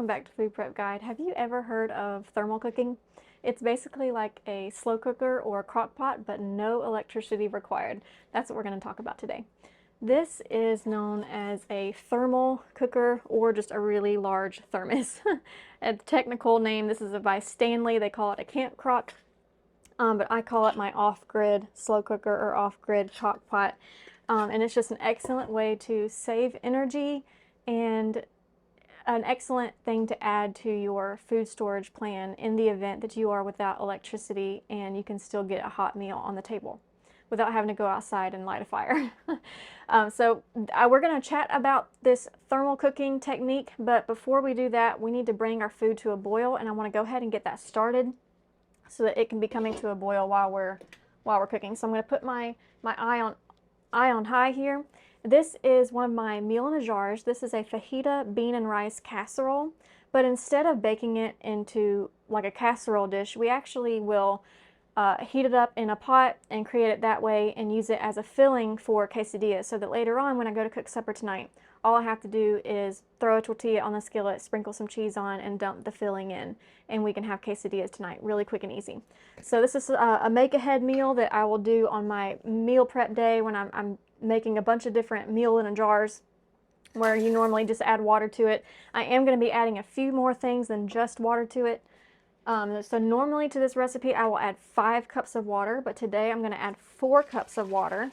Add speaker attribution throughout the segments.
Speaker 1: welcome back to Food Prep Guide. Have you ever heard of thermal cooking? It's basically like a slow cooker or a crock pot, but no electricity required. That's what we're going to talk about today. This is known as a thermal cooker or just a really large thermos. A technical name, this is by Stanley. They call it a camp crock, but I call it my off-grid slow cooker or off-grid crock pot. And it's just an excellent way to save energy and an excellent thing to add to your food storage plan in the event that you are without electricity and you can still get a hot meal on the table without having to go outside and light a fire. We're going to chat about this thermal cooking technique, but before we do that, we need to bring our food to a boil, and I want to go ahead and get that started so that it can be coming to a boil while we're cooking. So I'm going to put my eye on high here. This is one of my meal in a jars. This is a fajita bean and rice casserole, but instead of baking it into like a casserole dish, we actually will heat it up in a pot and create it that way and use it as a filling for quesadillas, so that later on when I go to cook supper tonight, all I have to do is throw a tortilla on the skillet, sprinkle some cheese on, and dump the filling in, and we can have quesadillas tonight, really quick and easy. So this is a make-ahead meal that I will do on my meal prep day when I'm making a bunch of different meal in a jars where you normally just add water to it. I am going to be adding a few more things than just water to it. So normally to this recipe I will add 5 cups of water, but today I'm going to add 4 cups of water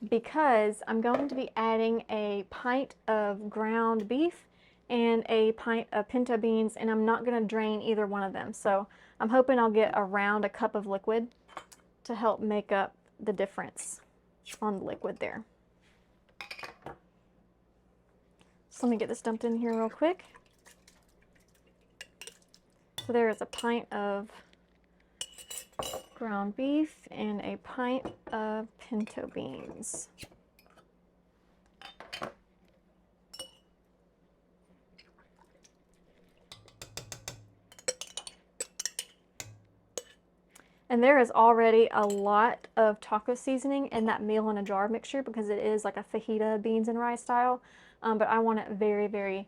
Speaker 1: because I'm going to be adding a pint of ground beef and a pint of pinto beans, and I'm not going to drain either one of them. So I'm hoping I'll get around a cup of liquid to help make up the difference on the liquid there. So let me get this dumped in here real quick. So there is a pint of ground beef and a pint of pinto beans. And there is already a lot of taco seasoning in that meal in a jar mixture because it is like a fajita beans and rice style, but I want it very, very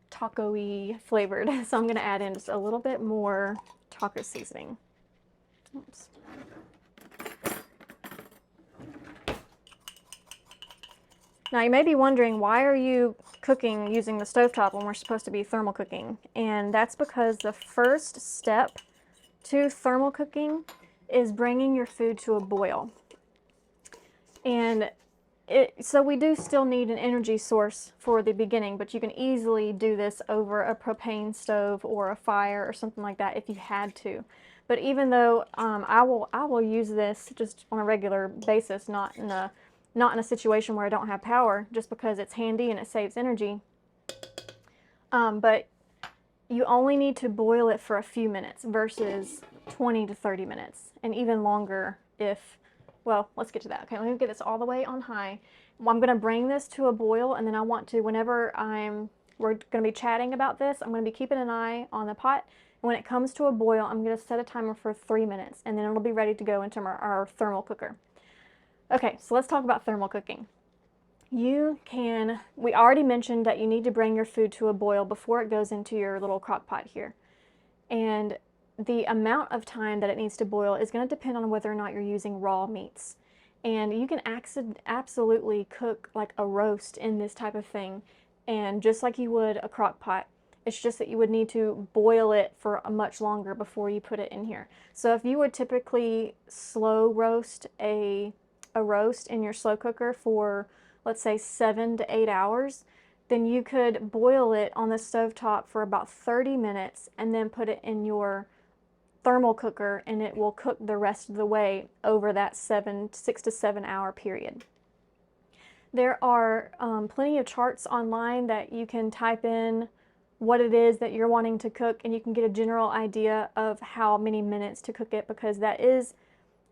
Speaker 1: taco-y flavored. So I'm going to add in just a little bit more taco seasoning. Oops. Now you may be wondering, why are you cooking using the stovetop when we're supposed to be thermal cooking? And that's because the first step to thermal cooking is bringing your food to a boil. And so we do still need an energy source for the beginning, but you can easily do this over a propane stove or a fire or something like that if you had to. But even though I will use this just on a regular basis, not in a situation where I don't have power, just because it's handy and it saves energy. But you only need to boil it for a few minutes versus 20 to 30 minutes, and even longer if, well, let's get to that. Okay, let me get this all the way on high. I'm going to bring this to a boil, and then I want to, whenever we're going to be chatting about this, I'm going to be keeping an eye on the pot. When it comes to a boil, I'm going to set a timer for 3 minutes, and then it'll be ready to go into our thermal cooker. Okay, so let's talk about thermal cooking. We already mentioned that you need to bring your food to a boil before it goes into your little crock pot here. And the amount of time that it needs to boil is going to depend on whether or not you're using raw meats. And you can absolutely cook like a roast in this type of thing, and just like you would a crock pot. It's just that you would need to boil it for much longer before you put it in here. So if you would typically slow roast a roast in your slow cooker for, let's say, 7 to 8 hours, then you could boil it on the stovetop for about 30 minutes and then put it in your thermal cooker, and it will cook the rest of the way over that 6 to 7 hour period. There are plenty of charts online that you can type in what it is that you're wanting to cook, and you can get a general idea of how many minutes to cook it, because that is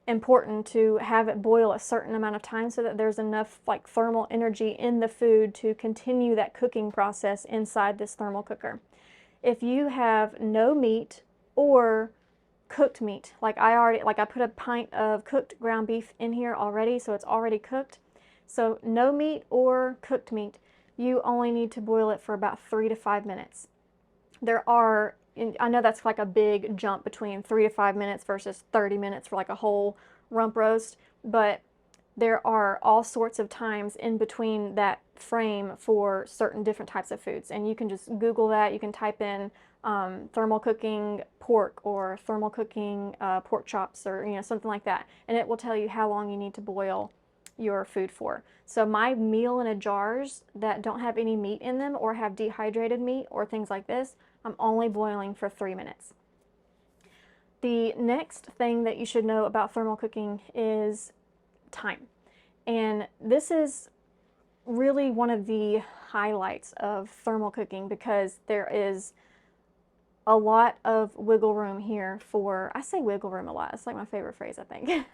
Speaker 1: important to have it boil a certain amount of time so that there's enough like thermal energy in the food to continue that cooking process inside this thermal cooker. If you have no meat or cooked meat, like I put a pint of cooked ground beef in here already, so it's already cooked. So no meat or cooked meat, you only need to boil it for about 3 to 5 minutes. There are, I know that's like a big jump between 3 to 5 minutes versus 30 minutes for like a whole rump roast, but there are all sorts of times in between that frame for certain different types of foods. And you can just Google that. You can type in thermal cooking pork or thermal cooking pork chops or something like that. And it will tell you how long you need to boil your food for. So my meal in a jars that don't have any meat in them or have dehydrated meat or things like this, I'm only boiling for 3 minutes. The next thing that you should know about thermal cooking is time. And this is really one of the highlights of thermal cooking because there is a lot of wiggle room here for, I say wiggle room a lot, it's like my favorite phrase, I think.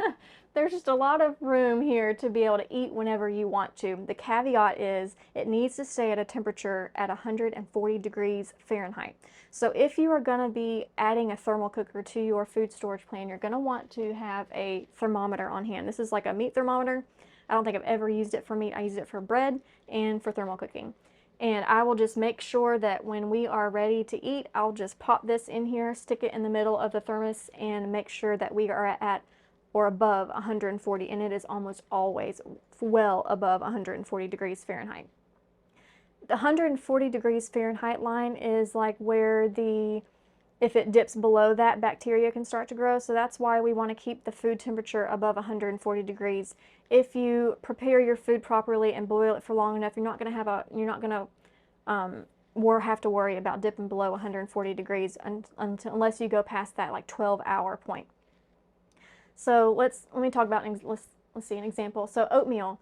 Speaker 1: There's just a lot of room here to be able to eat whenever you want to. The caveat is it needs to stay at a temperature at 140 degrees Fahrenheit. So if you are going to be adding a thermal cooker to your food storage plan, you're going to want to have a thermometer on hand. This is like a meat thermometer. I don't think I've ever used it for meat. I use it for bread and for thermal cooking. And I will just make sure that when we are ready to eat, I'll just pop this in here, stick it in the middle of the thermos, and make sure that we are at or above 140, and it is almost always well above 140 degrees Fahrenheit. The 140 degrees Fahrenheit line is like where if it dips below that, bacteria can start to grow. So that's why we want to keep the food temperature above 140 degrees. If you prepare your food properly and boil it for long enough, you're not going to have to worry about dipping below 140 degrees unless you go past that like 12-hour point. So let me talk about, let's see an example. So oatmeal.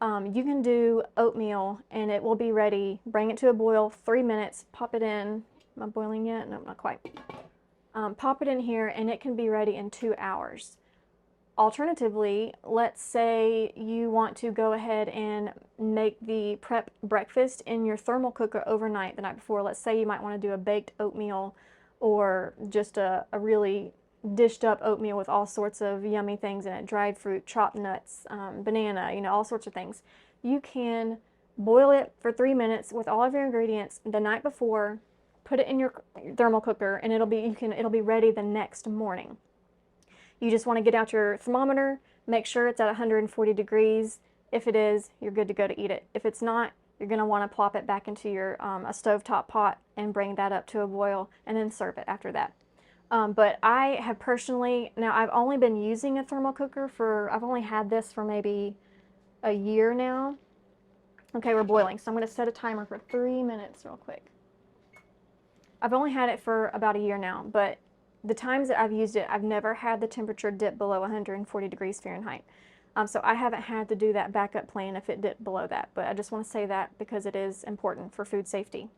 Speaker 1: You can do oatmeal and it will be ready. Bring it to a boil, 3 minutes, pop it in. Am I boiling yet? No, not quite. Pop it in here and it can be ready in 2 hours. Alternatively, let's say you want to go ahead and make the prep breakfast in your thermal cooker overnight the night before. Let's say you might want to do a baked oatmeal or just a really dished up oatmeal with all sorts of yummy things in it, dried fruit, chopped nuts, banana, all sorts of things. You can boil it for 3 minutes with all of your ingredients the night before, put it in your thermal cooker, and it'll be ready the next morning. You just want to get out your thermometer, make sure it's at 140 degrees. If it is, you're good to go to eat it. If it's not, you're going to want to plop it back into your a stovetop pot and bring that up to a boil and then serve it after that. But I have personally, now I've only been using a thermal cooker I've only had this for maybe a year now. Okay, we're boiling, so I'm going to set a timer for 3 minutes real quick. I've only had it for about a year now, but the times that I've used it, I've never had the temperature dip below 140 degrees Fahrenheit. So I haven't had to do that backup plan if it dipped below that, but I just want to say that because it is important for food safety.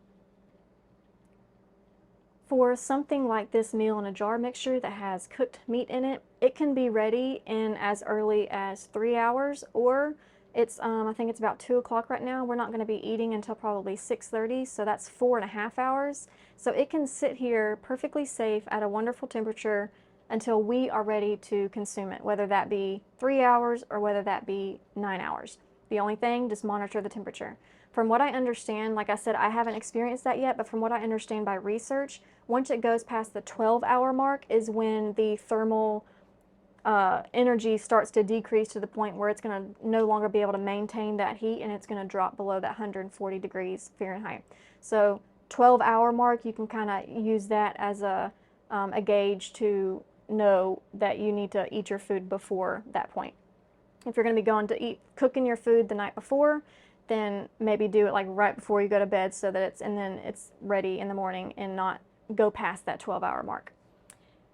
Speaker 1: For something like this meal in a jar mixture that has cooked meat in it, it can be ready in as early as 3 hours, or I think it's about 2 o'clock right now. We're not going to be eating until probably 6:30, so that's 4.5 hours. So it can sit here perfectly safe at a wonderful temperature until we are ready to consume it, whether that be 3 hours or whether that be 9 hours. The only thing, just monitor the temperature. From what I understand, like I said, I haven't experienced that yet, but from what I understand by research, once it goes past the 12-hour mark is when the thermal energy starts to decrease to the point where it's going to no longer be able to maintain that heat and it's going to drop below that 140 degrees Fahrenheit. So 12-hour mark, you can kind of use that as a gauge to know that you need to eat your food before that point. If you're going to be going to cooking your food the night before, then maybe do it like right before you go to bed so that then it's ready in the morning and not go past that 12-hour mark.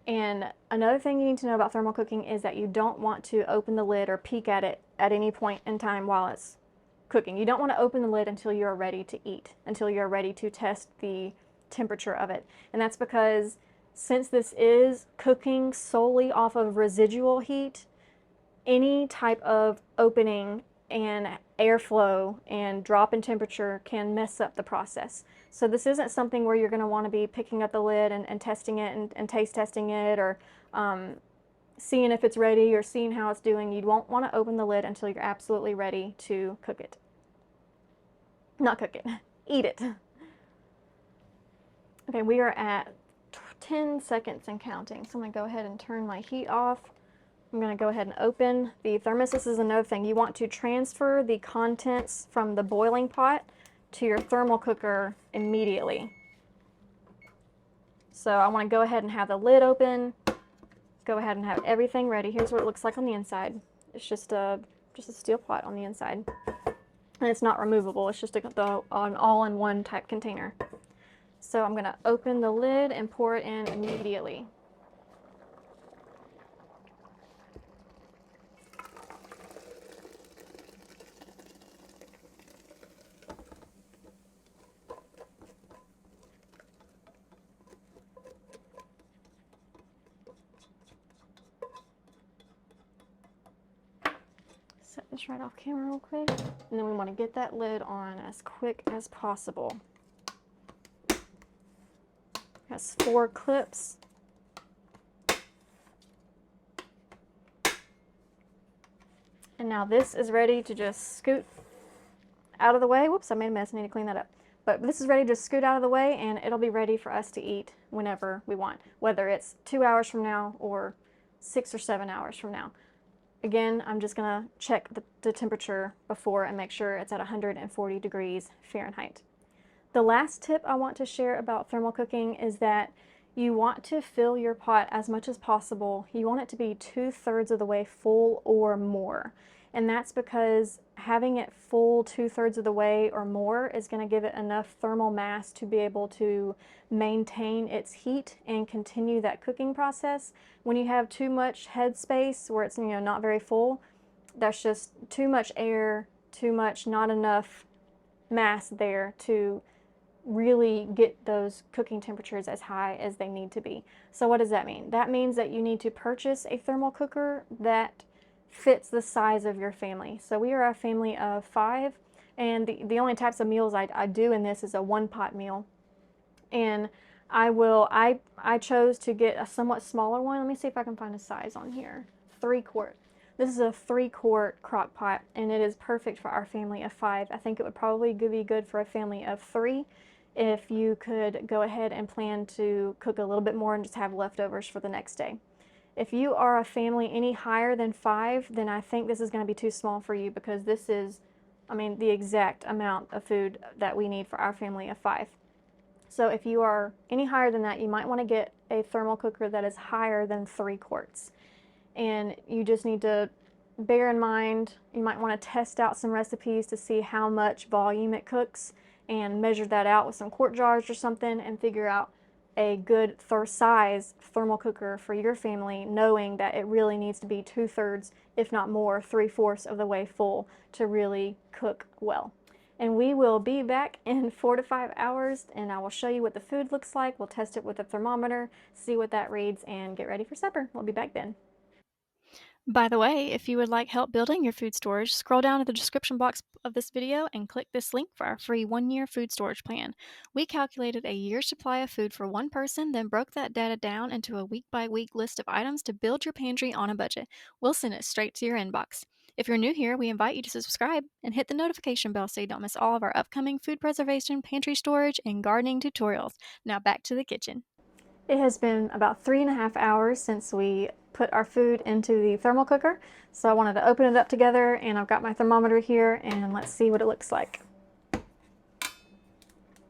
Speaker 1: And another thing you need to know about thermal cooking is that you don't want to open the lid or peek at it at any point in time while it's cooking. You don't want to open the lid until you're ready to eat, until you're ready to test the temperature of it. And that's because since this is cooking solely off of residual heat, any type of opening and airflow and drop in temperature can mess up the process. So this isn't something where you're going to want to be picking up the lid and testing it and taste testing it or seeing if it's ready or seeing how it's doing. You won't want to open the lid until you're absolutely ready to cook it. Not cook it, eat it. Okay, we are at 10 seconds and counting. So I'm gonna go ahead and turn my heat off. I'm gonna go ahead and open the thermos. This is another thing. You want to transfer the contents from the boiling pot to your thermal cooker immediately. So I wanna go ahead and have the lid open, go ahead and have everything ready. Here's what it looks like on the inside. It's just a steel pot on the inside. And it's not removable, it's just an all-in-one type container. So I'm gonna open the lid and pour it in immediately. Set this right off camera real quick. And then we want to get that lid on as quick as possible. It has 4 clips. And now this is ready to just scoot out of the way. Whoops, I made a mess, I need to clean that up. But this is ready to scoot out of the way, and it'll be ready for us to eat whenever we want, whether it's 2 hours from now or 6 or 7 hours from now. Again, I'm just gonna check the temperature before and make sure it's at 140 degrees Fahrenheit. The last tip I want to share about thermal cooking is that you want to fill your pot as much as possible. You want it to be 2/3 of the way full or more. And that's because having it full 2/3 of the way or more is going to give it enough thermal mass to be able to maintain its heat and continue that cooking process. When you have too much head space where it's not very full, that's just too much air, not enough mass there to really get those cooking temperatures as high as they need to be. So what does that mean? That means that you need to purchase a thermal cooker that fits the size of your family. So we are a family of 5, and the only types of meals I do in this is a 1-pot meal. And I chose to get a somewhat smaller one. Let me see if I can find a size on here. 3-quart. This is a 3-quart crock pot, and it is perfect for our family of 5. I think it would probably be good for a family of 3 if you could go ahead and plan to cook a little bit more and just have leftovers for the next day. If you are a family any higher than 5, then I think this is going to be too small for you, because this is, the exact amount of food that we need for our family of 5. So if you are any higher than that, you might want to get a thermal cooker that is higher than 3 quarts. And you just need to bear in mind, you might want to test out some recipes to see how much volume it cooks and measure that out with some quart jars or something and figure out a good size thermal cooker for your family, knowing that it really needs to be 2/3, if not more, 3/4 of the way full to really cook well. And we will be back in 4 to 5 hours, and I will show you what the food looks like. We'll test it with a thermometer, see what that reads, and get ready for supper. We'll be back then. By the way, if you would like help building your food storage, scroll down to the description box of this video and click this link for our free 1-year food storage plan. We calculated a year's supply of food for one person, then broke that data down into a week-by-week list of items to build your pantry on a budget. We'll send it straight to your inbox. If you're new here, we invite you to subscribe and hit the notification bell so you don't miss all of our upcoming food preservation, pantry storage, and gardening tutorials. Now back to the kitchen. It has been about 3.5 hours since we put our food into the thermal cooker, so I wanted to open it up together, and I've got my thermometer here, and let's see what it looks like.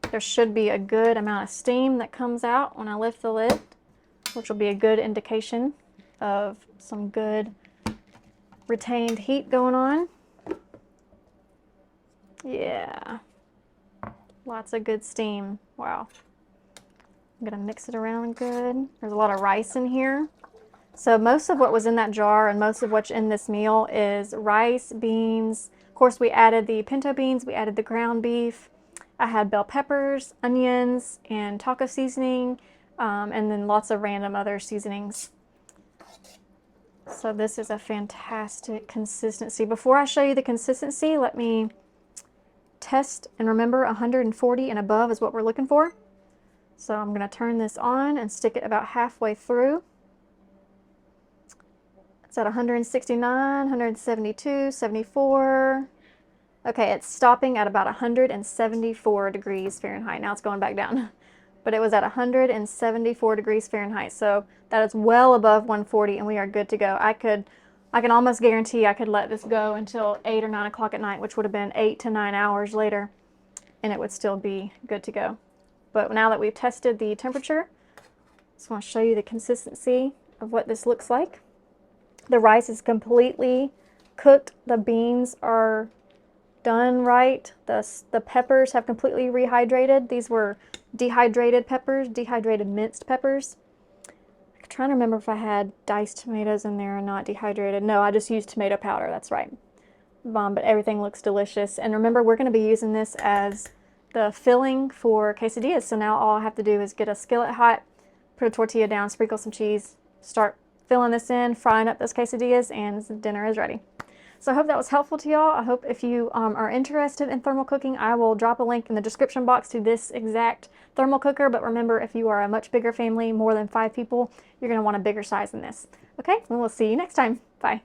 Speaker 1: There should be a good amount of steam that comes out when I lift the lid, which will be a good indication of some good retained heat going on. Yeah, lots of good steam. Wow. I'm gonna mix it around good. There's a lot of rice in here. So most of what was in that jar and most of what's in this meal is rice, beans. Of course, we added the pinto beans, we added the ground beef. I had bell peppers, onions, and taco seasoning, and then lots of random other seasonings. So this is a fantastic consistency. Before I show you the consistency, let me test and remember 140 and above is what we're looking for. So I'm going to turn this on and stick it about halfway through. It's at 169, 172, 74. Okay, it's stopping at about 174 degrees Fahrenheit. Now it's going back down. but it was at 174 degrees Fahrenheit. So that is well above 140 and we are good to go. I can almost guarantee I could let this go until 8 or 9 o'clock at night, which would have been 8 to 9 hours later, and it would still be good to go. But now that we've tested the temperature, I just want to show you the consistency of what this looks like. The rice is completely cooked. The beans are done right. The peppers have completely rehydrated. These were dehydrated peppers, dehydrated minced peppers. I'm trying to remember if I had diced tomatoes in there or not dehydrated. No, I just used tomato powder, that's right. But everything looks delicious. And remember, we're going to be using this as the filling for quesadillas. So now all I have to do is get a skillet hot, put a tortilla down, sprinkle some cheese, start filling this in, frying up those quesadillas, and dinner is ready. So I hope that was helpful to y'all. I hope if you are interested in thermal cooking, I will drop a link in the description box to this exact thermal cooker. But remember, if you are a much bigger family, more than 5 people, you're going to want a bigger size than this. Okay, well, we'll see you next time. Bye.